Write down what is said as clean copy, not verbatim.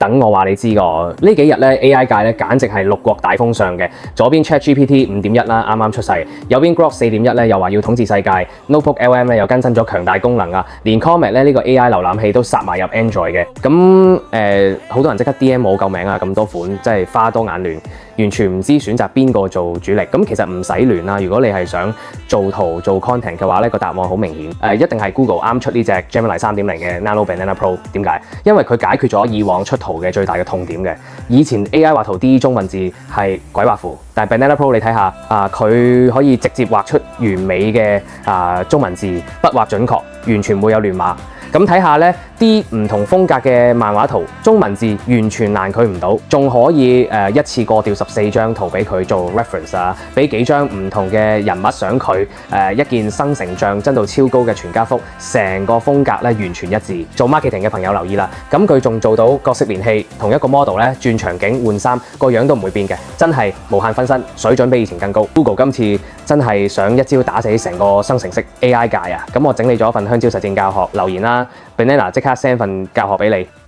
等我話你知個呢幾日咧 AI 界咧簡直係六國大風尚嘅。左邊 ChatGPT 5.1啦，啱啱出世；右邊 Grok 4.1咧又話要統治世界。Notebook LM 咧又更新咗強大功能啊，連 Comet 咧呢個 AI 瀏覽器都殺埋入 Android 嘅。咁好多人即刻 DM 我救命啊！咁多款真係花多眼亂，完全唔知選擇邊個做主力。咁其實唔使亂啦，如果你係想做圖做 content 嘅話咧，個答案好明顯，一定係 Google 啱出呢隻 Gemini 3.0嘅 Nano Banana Pro。點解？因為佢解決咗以往出圖嘅最大嘅痛點嘅。以前 AI 畫圖啲中文字係鬼畫符，但係 Banana Pro 你睇下佢可以直接畫出完美嘅中文字，筆畫準確，完全唔會有亂碼。咁睇下呢啲唔同風格嘅漫畫圖，中文字完全難佢唔到，仲可以一次過調14張圖俾佢做 reference 啊，俾幾張唔同嘅人物相佢，一件生成像真度超高嘅全家福，成個風格咧完全一致。做 marketing 嘅朋友留意啦，咁佢仲做到角色連戲，同一個 model 咧轉場景換衫個樣都唔會變嘅，真係無限分身，水準比以前更高。Google 今次真係想一招打死成個生成式 AI 界啊！咁我整理咗一份香蕉實戰教學，留言啦 ，Banana 即刻 send 份教學俾你。